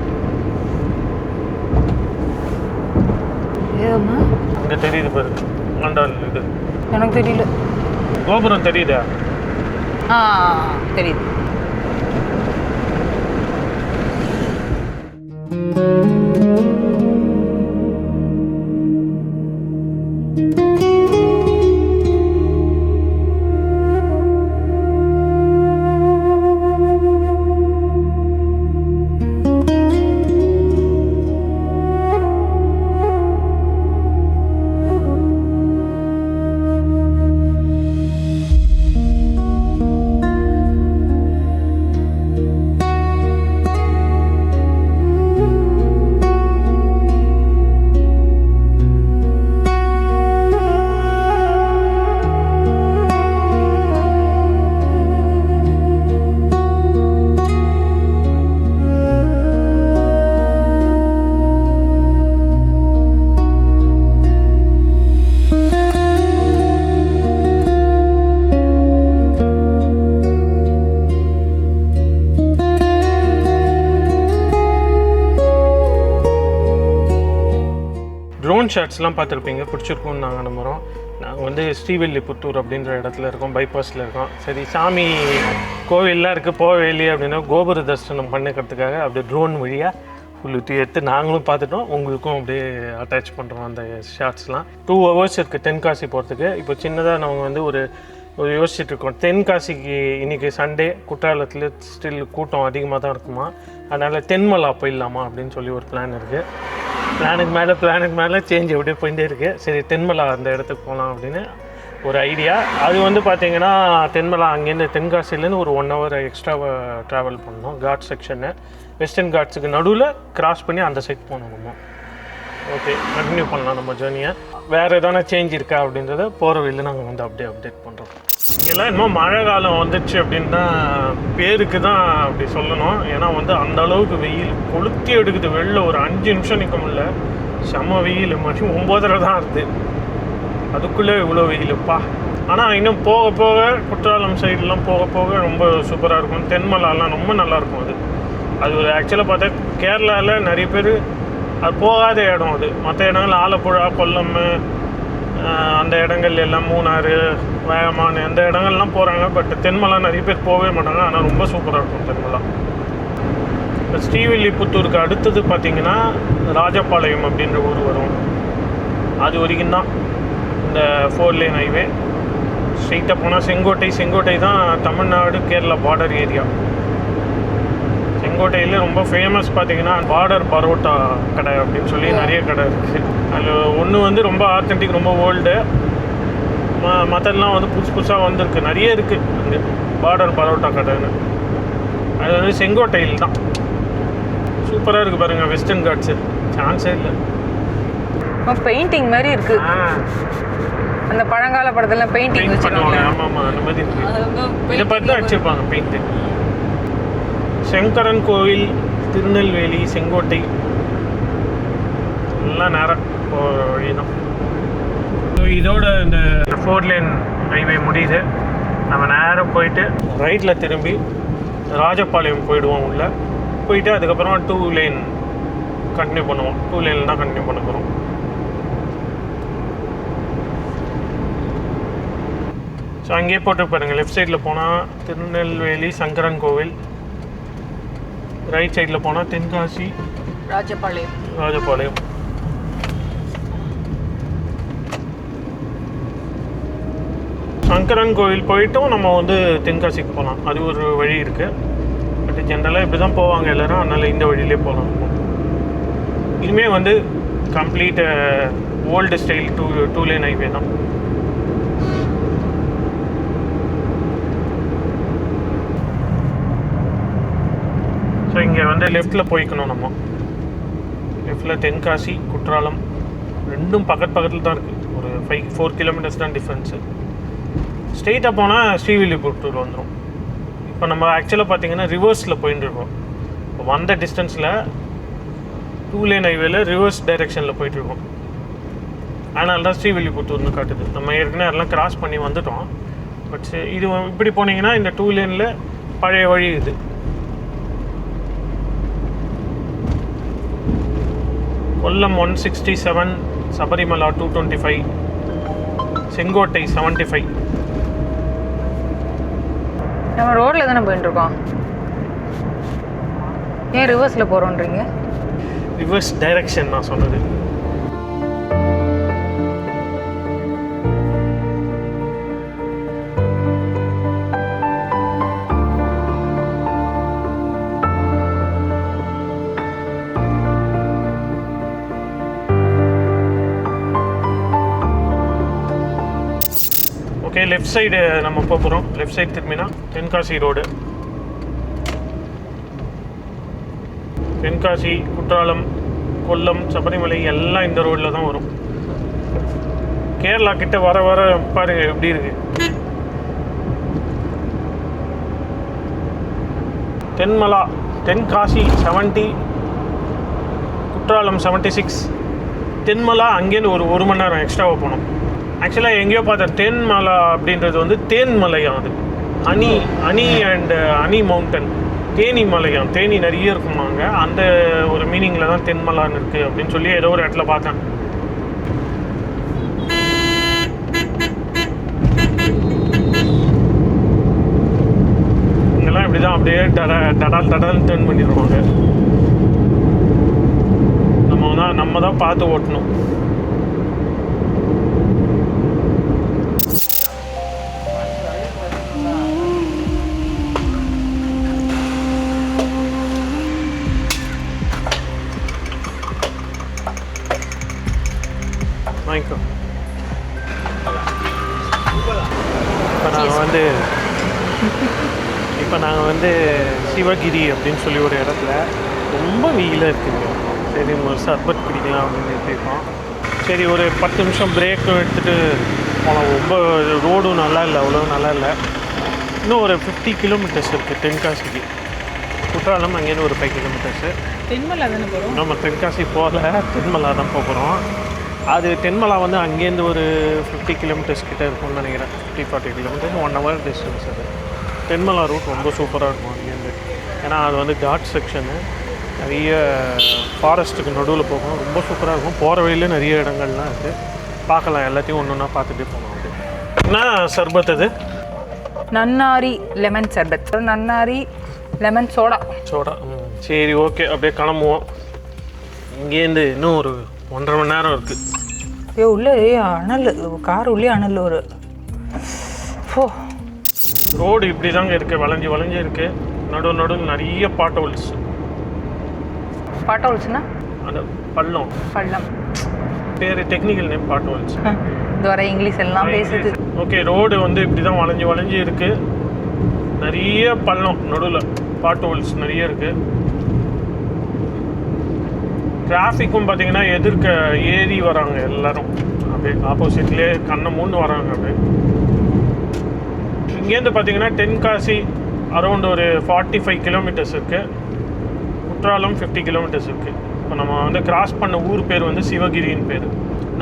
அங்கே தெரியுது பாரு ஆண்டாள் இது. எனக்கு தெரியல. கோபுரம் தெரியுதா? தெரியுது. ட்ரோன் ஷாட்ஸ்லாம் பார்த்துருப்பீங்க, பிடிச்சிருக்கும்னு நாங்கள் நம்புகிறோம். நாங்கள் வந்து ஸ்ரீவில்லிபுத்தூர் அப்படின்ற இடத்துல இருக்கோம், பைபாஸில் இருக்கோம். சரி, சாமி கோவில்லாம் இருக்குது, போகவே இல்லையே அப்படின்னா கோபுர தரிசனம் பண்ணிக்கிறதுக்காக அப்படியே ட்ரோன் வழியாக ஃபுல்லுத்தி எடுத்து நாங்களும் பார்த்துட்டோம், உங்களுக்கும் அப்படியே அட்டாச் பண்ணுறோம் அந்த ஷாட்ஸ்லாம். 2 hours இருக்குது தென்காசி போகிறதுக்கு. இப்போ சின்னதாக நாங்கள் வந்து ஒரு யோசிச்சுட்ருக்கோம். தென்காசிக்கு இன்றைக்கி சண்டே, குற்றாலத்தில் ஸ்டில் கூட்டம் அதிகமாக தான் இருக்குமா, அதனால் தென்மலா போயிடலாமா அப்படின்னு சொல்லி ஒரு பிளான் இருக்குது. பிளானுக்கு மேலே சேஞ்ச் எப்படியே போயிட்டே இருக்குது. சரி, தென்மலா அந்த இடத்துக்கு போகலாம் அப்படின்னு. ஒரு ஐடியா. அது வந்து பார்த்தீங்கன்னா தென்மலா அங்கேருந்து தென்காசிலேருந்து ஒரு 1 hour எக்ஸ்ட்ராவை ட்ராவல் பண்ணோம். காட் செக்ஷன்னு வெஸ்டர்ன் காட்ஸுக்கு நடுவில் கிராஸ் பண்ணி அந்த சைட் போகணும் நம்ம. ஓகே, கண்டினியூ பண்ணலாம் நம்ம ஜேர்னியை. வேறு எதனா சேஞ்ச் இருக்கா அப்படின்றத போகிற வழியில் நாங்கள் வந்து அப்படியே அப்டேட் பண்ணுறோம். எல்லாம் இன்னும் மழை காலம் வந்துடுச்சு அப்படின்னு தான் பேருக்கு தான் அப்படி சொல்லணும். ஏன்னா வந்து அந்த அளவுக்கு வெயில் கொளுத்தி எடுக்குது. வெளில ஒரு 5 நிமிஷம் நிற்க முடியல, செம்ம வெயில். மணி 9:30 தான் இருக்குது, அதுக்குள்ளே இவ்வளோ வெயிலுப்பா. ஆனால் இன்னும் போக போக குற்றாலம் சைட்லாம் போக போக ரொம்ப சூப்பராக இருக்கும். தென்மலாலாம் ரொம்ப நல்லாயிருக்கும். அது ஒரு ஆக்சுவலாக பார்த்தா கேரளாவில் நிறைய பேர் அது போகாத இடம். அது மற்ற இடங்கள் ஆலப்புழா, கொல்லம், அந்த இடங்கள் எல்லாம் மூணாறு, வேகமான், அந்த இடங்கள்லாம் போகிறாங்க. பட் தென்மலா நிறைய பேர் போகவே மாட்டாங்க. ஆனால் ரொம்ப சூப்பராக இருக்கும் தென்மலா. ஸ்ரீவில்லிபுத்தூருக்கு அடுத்தது பார்த்திங்கன்னா ராஜபாளையம் அப்படின்ற ஊர் வரும். அது வரைக்கும் தான் இந்த 4 lane ஹைவே. ஸ்ட்ரெயிட்டாக போனால் செங்கோட்டை தான் தமிழ்நாடு கேரளா பார்டர் ஏரியா. செங்கோட்டையில் ரொம்ப ஃபேமஸ் பார்த்திங்கன்னா பார்டர் பரோட்டா கடை அப்படின்னு சொல்லி நிறைய கடை இருக்குது. அதில் ஒன்று வந்து ரொம்ப ஆத்தென்டிக், ரொம்ப ஓல்டு. மற்றெல்லாம் வந்து புதுசாக வந்திருக்கு, நிறைய இருக்குது அங்கே பார்டர் பரோட்டா கடைன்னு. அது வந்து செங்கோட்டையில் தான். சூப்பராக இருக்குது பாருங்கள், வெஸ்டர்ன் காட்ஸு சான்ஸே இல்லை. பெயிண்டிங் மாதிரி இருக்கு. அந்த பழங்கால படத்துல பெயிண்டிங் பண்ணுவாங்க. ஆமாம், அந்த மாதிரி இருக்கு. இதை பார்த்து தான் அடிச்சிருப்பாங்க பெயிண்ட்டு. சங்கரன் கோவில், திருநெல்வேலி, செங்கோட்டை எல்லாம் நேரம் வழி தான். இதோட இந்த 4 lane ஹைவே முடியுது. நம்ம நேரம் போயிட்டு ரைட்டில் திரும்பி ராஜபாளையம் போயிடுவோம். உள்ளே போயிட்டு அதுக்கப்புறமா 2 lane கண்டினியூ பண்ணுவோம். 2 lane தான் கண்டினியூ பண்ண போகிறோம். ஸோ அங்கேயே போட்டு பாருங்கள். லெஃப்ட் சைடில் போனால் திருநெல்வேலி சங்கரன் கோவில், ரைட் சைடில் போனால் தென்காசி ராஜபாளையம். சங்கரன் கோவில் போயிட்டும் நம்ம வந்து தென்காசிக்கு போகலாம். அது ஒரு வழி இருக்குது. பட் ஜென்ரலாக இப்படி தான் போவாங்க எல்லோரும். அதனால் இந்த வழியிலே போகலாம். இதுவுமே வந்து complete old style 2 lane highway தான். ஸோ இங்கே வந்து லெஃப்டில் போய்க்கணும் நம்ம. லெஃப்டில் தென்காசி, குற்றாலம் ரெண்டும் பக்கத்தில் தான் இருக்குது. ஒரு 4 kilometers தான் டிஃப்ரென்ஸு. ஸ்ட்ரெயிட்டாக போனால் ஸ்ரீவில்லிபுத்தூர் வந்துடும். இப்போ நம்ம ஆக்சுவலாக பார்த்திங்கன்னா ரிவர்ஸில் போயின்னு இருக்கோம். இப்போ வந்த டிஸ்டன்ஸில் 2 lane ஹைவேல ரிவர்ஸ் டைரெக்ஷனில் போயிட்டுருக்கோம். அதனால தான் ஸ்ரீவில்லிபுத்தூர்னு காட்டுது. நம்ம ஏற்கனவே அதெல்லாம் கிராஸ் பண்ணி வந்துட்டோம். பட் இது இப்படி போனீங்கன்னா இந்த 2 laneல பழைய வழி இது. கொல்லம் 167, சபரிமலா 225, செங்கோட்டை 75. நம்ம ரோட்ல தானே போயிட்டு இருக்கோம். ஏன் ரிவர்ஸ்ல போறோம்ன்றீங்க? ரிவர்ஸ் டைரக்ஷன் நான் சொன்னது. ஓகே, லெஃப்ட் சைடு நம்ம போகிறோம். லெஃப்ட் சைடு திரும்பினா தென்காசி ரோடு. தென்காசி, குற்றாலம், கொல்லம், சபரிமலை எல்லாம் இந்த ரோடில் தான் வரும். கேரளா கிட்ட வர வர பாருங்க எப்படி இருக்கு. தென்மலா, தென்காசி 70, குற்றாலம் 76. தென்மலா அங்கேருந்து ஒரு மணி நேரம் எக்ஸ்ட்ராவாக போகணும். ஆக்சுவலாக எங்கேயோ பார்த்தேன் தென்மலா அப்படின்றது வந்து தேன்மலையாம். அது அணி அண்ட் அணி மவுண்டன், தேனி மலையாம். தேனி நிறைய இருக்குமாங்க. அந்த ஒரு மீனிங்கில் தான் தென்மலான்னு இருக்குது அப்படின்னு சொல்லி ஏதோ ஒரு இடத்துல பார்த்தேன். இங்கெல்லாம் இப்படி தான் அப்படியே டடால் டர்ன் பண்ணிடுவாங்க. நம்ம தான் பார்த்து ஓட்டணும். வாங்கிக்கோ. இப்போ நாங்கள் வந்து சிவகிரி அப்படின்னு சொல்லி ஒரு இடத்துல ரொம்ப வெயிலாக இருக்குங்க. சரி ஒரு சர்பத் குடிக்கலாம் அப்படின்னு நிறுத்திருக்கோம். சரி ஒரு 10 நிமிஷம் பிரேக்கும் எடுத்துகிட்டு போனோம். ரொம்ப ரோடும் நல்லா இல்லை, அவ்வளோ நல்லா இல்லை. இன்னும் ஒரு 50 கிலோமீட்டர்ஸ் இருக்குது தென்காசிக்கு. குற்றாலம் அங்கேருந்து ஒரு 5 கிலோமீட்டர்ஸு. தென்மலா தானே போகிறோம்? நம்ம தென்காசி போகல, தென்மலா தான் போகிறோம். அது தென்மலா வந்து அங்கேருந்து ஒரு 50 கிலோமீட்டர்ஸ் கிட்டே இருக்கும்னு நினைக்கிறேன். 50-40 கிலோமீட்டர்ஸ், 1 hour டிஸ்டன்ஸ் அது. தென்மலா ரூட் ரொம்ப சூப்பராக இருக்கும் அங்கேருந்து. ஏன்னா அது வந்து காட் செக்ஷனு, நிறைய ஃபாரஸ்ட்டுக்கு நடுவில் போகும், ரொம்ப சூப்பராக இருக்கும். போகிற வழியில் நிறைய இடங்கள்லாம் இருக்குது, பார்க்கலாம். எல்லாத்தையும் ஒன்று ஒன்றா பார்த்துட்டே போகணும். அது என்ன சர்பத் அது? நன்னாரி லெமன் சர்பத், நன்னாரி லெமன் சோடா. சோடா. சரி ஓகே, அப்படியே கிளம்புவோம். இங்கேருந்து இன்னும் ஒரு 1.5 மணி நேரம் இருக்குது. உள்ளே அனல், கார் உள்ளே அனல் ஒரு ரோடு இப்படி தாங்க இருக்குது, வளைஞ்சு இருக்குது. நடுவில் நிறைய பாட்டோல்ஸ். பாட்டோல்ஸ்னா அந்த பள்ளம் பேர் டெக்னிக்கல் நேம் பாட்டோல்ஸ். இது வர இங்கிலீஷ் எல்லாம் பேசுது. ஓகே, ரோடு வந்து இப்படி தான் வளைஞ்சு இருக்குது. நிறைய பள்ளம், நடுவில் பாட்டோல்ஸ் நிறைய இருக்குது. டிராஃபிக்கும் பார்த்தீங்கன்னா எதிர்க்க ஏறி வராங்க எல்லாரும், அப்படியே ஆப்போசிட்லேயே கண்ணை மூணு வராங்க. அப்படியே இங்கேருந்து பார்த்தீங்கன்னா தென்காசி அரௌண்ட் ஒரு 45 கிலோமீட்டர்ஸ் இருக்குது. குற்றாலம் 50 கிலோமீட்டர்ஸ் இருக்குது. இப்போ நம்ம வந்து கிராஸ் பண்ண ஊர் பேர் வந்து சிவகிரின்னு பேர்.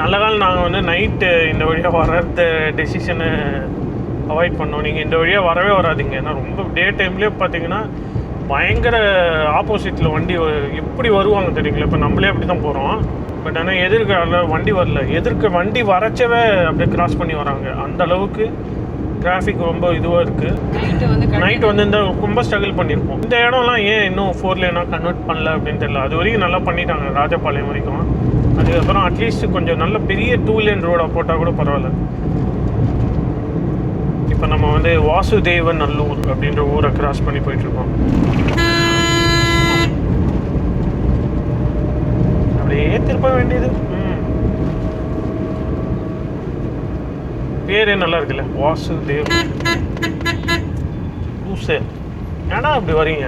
நல்ல காலம் நாங்கள் வந்து நைட்டு இந்த வழியாக வர்றது டெசிஷனை அவாய்ட் பண்ணோம். நீங்கள் இந்த வழியாக வரவே வராதிங்க. ஏன்னா ரொம்ப டே டைம்லேயே பார்த்தீங்கன்னா பயங்கர ஆப்போசிட்டில் வண்டி எப்படி வருவாங்க தெரியுங்களா. இப்போ நம்மளே அப்படி தான் போகிறோம். பட் ஆனால் எதிர்க்க வண்டி வரல, எதிர்க்க வண்டி வரைச்சவே அப்படியே கிராஸ் பண்ணி வராங்க. அந்த அளவுக்கு டிராஃபிக் ரொம்ப இதுவாக இருக்குது. நைட்டு வந்து இந்த ரொம்ப ஸ்ட்ரகிள் பண்ணியிருப்போம். இந்த இடம்லாம் ஏன் இன்னும் 4 லேனாக கன்வெர்ட் பண்ணல அப்படின்னு தெரியல. அது வரைக்கும் நல்லா பண்ணிட்டாங்க, ராஜபாளையம் வரைக்கும். அதுக்கப்புறம் அட்லீஸ்ட் கொஞ்சம் நல்ல பெரிய 2 லேன் ரோடாக போட்டால் கூட பரவாயில்ல. இப்போ நம்ம வந்து வாசுதேவன் நல்லூர் அப்படின்ற ஊரை கிராஸ் பண்ணி போயிட்டுருக்கோம். அப்படியே திருப்ப வேண்டியது. பேரே நல்லா இருக்குல்ல, வாசுதேவ். ஊசே ஏன்னா அப்படி வரீங்க?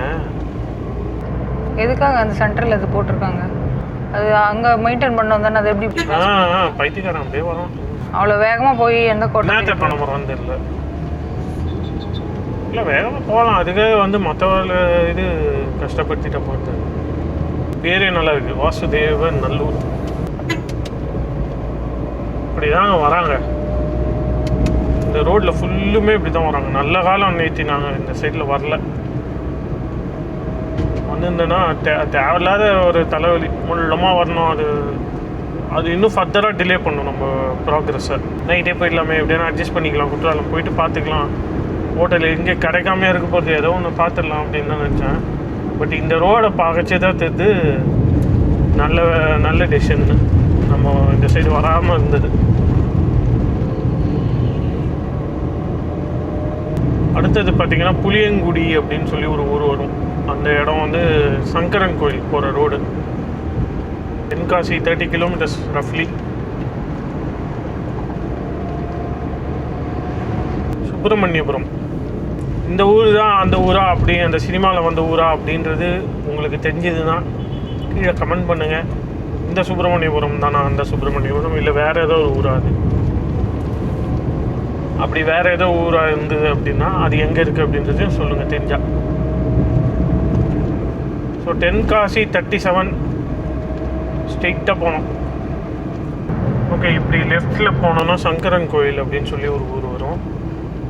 எதுக்காக அந்த சென்டரில் இது போட்டிருக்காங்க? அது அங்கே மெயின்டைன் பண்ணோம் தானே. அது எப்படி பைத்தியக்காரன் அப்படியே வரும். அவ்வளோ வேகமாக போய் எந்த கோட்டை பண்ண போகிறோம் தெரியல. இல்லை வேகமாக போகலாம், அதுக்காக வந்து மற்றவர்கள் இது கஷ்டப்படுத்திட்ட போகிறது. பேரே நல்லா இருக்குது, வாசுதேவன் நல்லூர். இப்படி தாங்க வராங்க. இந்த ரோட்டில் ஃபுல்லுமே இப்படி தான் வராங்க. நல்ல காலம் நேற்று நாங்கள் இந்த சைடில் வரல. வந்திருந்தேன்னா தேவையில்லாத ஒரு தலைவலி. முள்ளமாக வரணும், அது இன்னும் ஃபர்தராக டிலே பண்ணும் நம்ம ப்ராக்ரெஸ்ஸை. நைட்டே போயிடலாமே, எப்படின்னா அட்ஜஸ்ட் பண்ணிக்கலாம். குற்றாலம் போயிட்டு பார்த்துக்கலாம். ஹோட்டல் எங்கே கிடைக்காம இருக்க போகிறது, ஏதோ ஒன்று பார்த்துடலாம் அப்படின்னு தான் நினச்சேன். பட் இந்த ரோடை பார்க்கச்சே தான் தெரியுது நல்ல டெசிஷன். நம்ம இந்த சைடு வராமல் இருந்தது. அடுத்தது பார்த்திங்கன்னா புளியங்குடி அப்படின்னு சொல்லி ஒரு ஊர் வரும். அந்த இடம் வந்து சங்கரன் கோயில் போகிற ரோடு. தென்காசி 30 கிலோமீட்டர்ஸ் ரஃப்லி. சுப்பிரமணியபுரம் இந்த ஊர் தான் அந்த ஊரா, அப்படி அந்த சினிமாவில் வந்த ஊரா அப்படின்றது உங்களுக்கு தெரிஞ்சதுன்னா கீழே கமெண்ட் பண்ணுங்கள். இந்த சுப்பிரமணியபுரம் தானா அந்த சுப்பிரமணியபுரம், இல்லை வேறு ஏதோ ஒரு ஊரா? அது அப்படி வேறு ஏதோ ஊராக இருந்தது அப்படின்னா அது எங்கே இருக்குது அப்படின்றதையும் சொல்லுங்கள் தெரிஞ்சால். ஸோ தென்காசி 37 ஸ்ட்ரெயிட்டாக போனோம். ஓகே, இப்படி லெஃப்டில் போனோன்னா சங்கரன் கோயில் அப்படின்னு சொல்லி ஒரு ஊர் வரும்.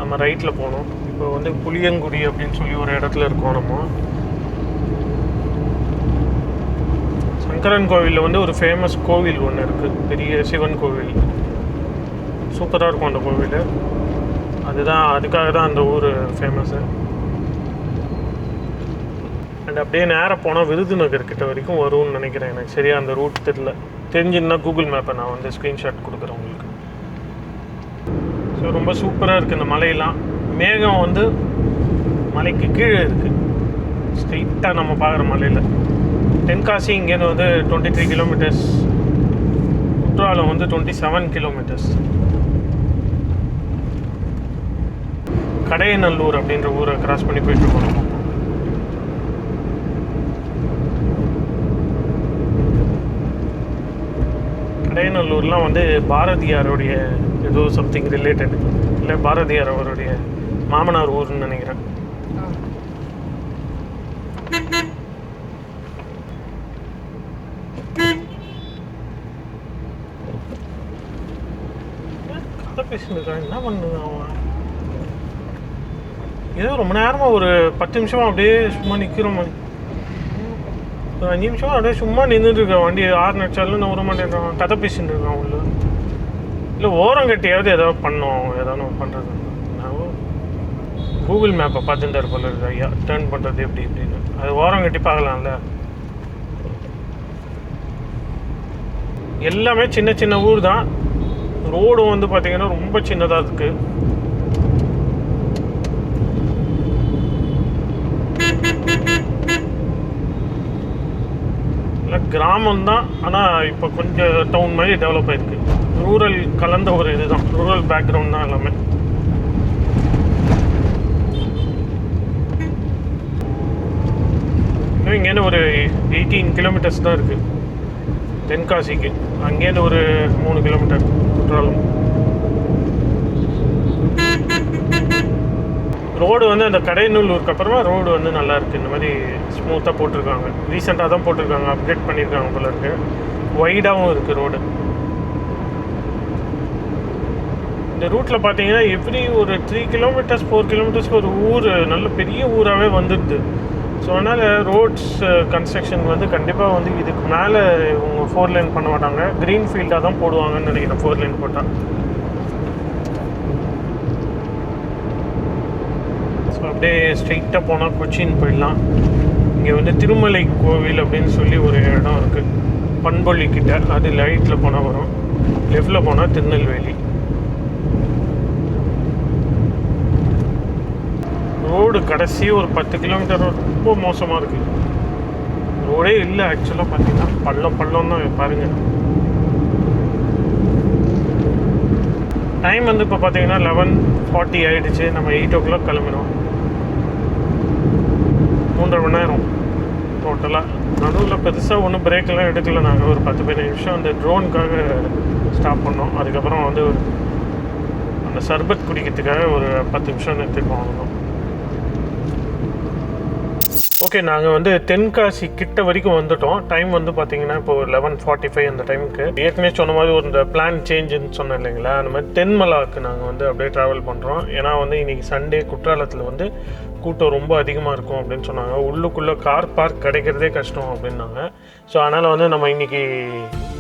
நம்ம ரைட்டில் போனோம். இப்போ வந்து புளியங்குடி அப்படின்னு சொல்லி ஒரு இடத்துல இருக்கோம். நம்ம சங்கரன் கோவிலில் வந்து ஒரு ஃபேமஸ் கோவில் ஒன்று இருக்குது, பெரிய சிவன் கோவில். சூப்பராக இருக்கும் அந்த கோவில். அதுக்காக தான் அந்த ஊர் ஃபேமஸ்ஸு. அண்ட் அப்படியே நேராக போனால் விருதுநகர் கிட்ட வரைக்கும் வரும்னு நினைக்கிறேன். எனக்கு சரியாக அந்த ரூட் தெரியல. தெரிஞ்சுன்னா கூகுள் மேப்பை நான் வந்து ஸ்க்ரீன்ஷாட் கொடுக்குறேன் உங்களுக்கு. ஸோ ரொம்ப சூப்பராக இருக்குது இந்த மலையெல்லாம். மேகம் வந்து மலைக்கு கீழே இருக்குது, ஸ்ட்ரெயிட்டாக நம்ம பார்க்குற மலையில். தென்காசி இங்கேருந்து வந்து 23 கிலோமீட்டர்ஸ், குற்றாலம் வந்து 27 கிலோமீட்டர்ஸ். கடையநல்லூர் அப்படின்ற ஊரை கிராஸ் பண்ணி போயிட்டுருக்கோம் நம்ம. கடையநல்லூர்லாம் வந்து பாரதியாருடைய ஏதோ சம்திங் ரிலேட்டட், இல்லை பாரதியார் அவருடைய மாமனார் ஊர்னு நினைக்கிறேன். கதை பேசிட்டு என்ன பண்ணுங்க அவன்? ஏதோ ரொம்ப நேரமாக ஒரு 10 நிமிஷமா அப்படியே சும்மா நிற்கிறோம். ஒரு 5 நிமிஷம் அப்படியே சும்மா நின்றுட்டு இருக்கேன். வண்டி ஆறு நடிச்சாலும் நான் வர மாட்டேன்றான். கதை பேசிட்டு இருக்கான் உள்ள. இல்லை ஓரம் கட்டியாவது ஏதாவது பண்ணோம், ஏதாவது நம்ம பண்ணுறது. நான் கூகுள் மேப்பை பார்த்துட்டு போல இருக்கு ஐயா, டேர்ன் பண்ணுறது எப்படி இப்படின்னு. அது ஓரம் கட்டி பார்க்கலாம்ல. எல்லாமே சின்ன சின்ன ஊர் தான். ரோடும் வந்து பார்த்தீங்கன்னா ரொம்ப சின்னதாக இருக்குது. கிராமம் தான், ஆனால் இப்போ கொஞ்சம் டவுன் மாதிரி டெவலப் ஆகிருக்கு. ரூரல் கலந்த ஒரு இதுதான், ரூரல் பேக்ரவுண்ட் தான் எல்லாமே. இங்கேருந்து ஒரு 18 கிலோமீட்டர்ஸ் தான் இருக்குது தென்காசிக்கு. அங்கேருந்து ஒரு 3 கிலோமீட்டர் குற்றாலம். ரோடு வந்து அந்த கடையநல்லூருக்கு அப்புறமா ரோடு வந்து நல்லா இருக்குது. இந்த மாதிரி ஸ்மூத்தாக போட்டிருக்காங்க. ரீசெண்டாக தான் போட்டிருக்காங்க, அப்டேட் பண்ணியிருக்காங்க போல இருக்குது. வைடாகவும் இருக்குது ரோடு. இந்த ரூட்டில் பார்த்தீங்கன்னா எவ்ரி ஒரு 3 கிலோமீட்டர்ஸ் 4 கிலோமீட்டர்ஸ்க்கு ஒரு ஊர், நல்ல பெரிய ஊராகவே வந்துடுது. ஸோ அதனால் ரோட்ஸ் கன்ஸ்ட்ரக்ஷன் வந்து கண்டிப்பாக வந்து இதுக்கு மேலே இவங்க 4 லைன் பண்ண மாட்டாங்க. க்ரீன் ஃபீல்டாக தான் போடுவாங்கன்னு நினைக்கிறேன் 4 லைன் போட்டால். ஸோ அப்படியே ஸ்ட்ரெயிட்டாக போனால் கொச்சின் போயிடலாம். இங்கே வந்து திருமலை கோவில் அப்படின்னு சொல்லி ஒரு இடம் இருக்குது பண்பொழி கிட்ட. அது லைட்டில் போனால் வரும், லெஃப்டில் போனால் திருநெல்வேலி. ரோடு கடைசி ஒரு 10 கிலோமீட்டர் ரொம்ப மோசமாக இருக்குது. ரோடே இல்லை ஆக்சுவலாக பார்த்தீங்கன்னா, பள்ளம் தான் பாருங்கள். டைம் வந்து இப்போ பார்த்தீங்கன்னா 11:40 ஆகிடுச்சு. நம்ம 8 o'clock கிளம்பினோம். 3.5 மணி நேரம் டோட்டலாக. நடுவில் பெருசாக ஒன்றும் பிரேக்கெல்லாம் எடுக்கல. நாங்கள் ஒரு 10-15 நிமிஷம் அந்த ட்ரோனுக்காக ஸ்டாப் பண்ணோம். அதுக்கப்புறம் வந்து அந்த சர்பத் குடிக்கிறதுக்காக ஒரு 10 நிமிஷம் நிறுத்திருக்கோம். அவ்வளோதான். ஓகே, நாங்கள் வந்து தென்காசி கிட்ட வரைக்கும் வந்துட்டோம். டைம் வந்து பார்த்தீங்கன்னா இப்போ 11:45 அந்த டைமுக்கு. ஏற்கனவே சொன்ன மாதிரி ஒரு இந்த பிளான் சேஞ்சுன்னு சொன்னேன் இல்லைங்களா, அந்த மாதிரி தென்மலாவுக்கு நாங்கள் வந்து அப்படியே ட்ராவல் பண்ணுறோம். ஏன்னா வந்து இன்றைக்கி சண்டே குற்றாலத்தில் வந்து கூட்டம் ரொம்ப அதிகமாக இருக்கும் அப்படின்னு சொன்னாங்க. உள்ளுக்குள்ளே கார் பார்க் கிடைக்கிறதே கஷ்டம் அப்படின்னாங்க. ஸோ அதனால் வந்து நம்ம இன்றைக்கி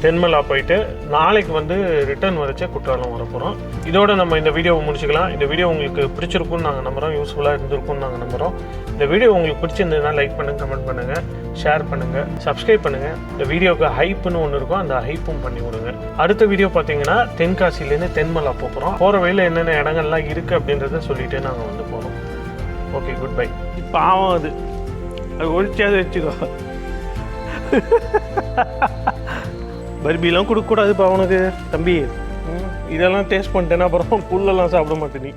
தென்மலா போயிட்டு நாளைக்கு வந்து ரிட்டர்ன் வரைச்சே குற்றாலம் வர போகிறோம். இதோட நம்ம இந்த வீடியோவை முடிச்சுக்கலாம். இந்த வீடியோ உங்களுக்கு பிடிச்சிருக்குன்னு நாங்கள் நம்புகிறோம், யூஸ்ஃபுல்லாக இருந்திருக்கும்னு நாங்கள் நம்புகிறோம். இந்த வீடியோ உங்களுக்கு பிடிச்சிருந்ததுன்னா லைக் பண்ணுங்கள், கமெண்ட் பண்ணுங்கள், ஷேர் பண்ணுங்கள், சப்ஸ்கிரைப் பண்ணுங்கள். இந்த வீடியோவுக்கு ஹைப்புன்னு ஒன்று இருக்கும், அந்த ஹைப்பும் பண்ணி விடுங்க. அடுத்த வீடியோ பார்த்தீங்கன்னா தென்காசிலேருந்து தென்மலா போகிறோம். போகிற வழியில் என்னென்ன இடங்கள்லாம் இருக்குது அப்படின்றத சொல்லிவிட்டு நாங்கள் வந்து போகிறோம். Okay, good bye. பாவம் அது ஒழிச்சாது வச்சுக்கோ. பர்பிலாம் கொடுக்கக்கூடாதுப்பா அவனுக்கு. தம்பி இதெல்லாம் டேஸ்ட் பண்ணிட்டேன்னா அப்புறம் புல்லெல்லாம் சாப்பிட மாட்டேன் நீ.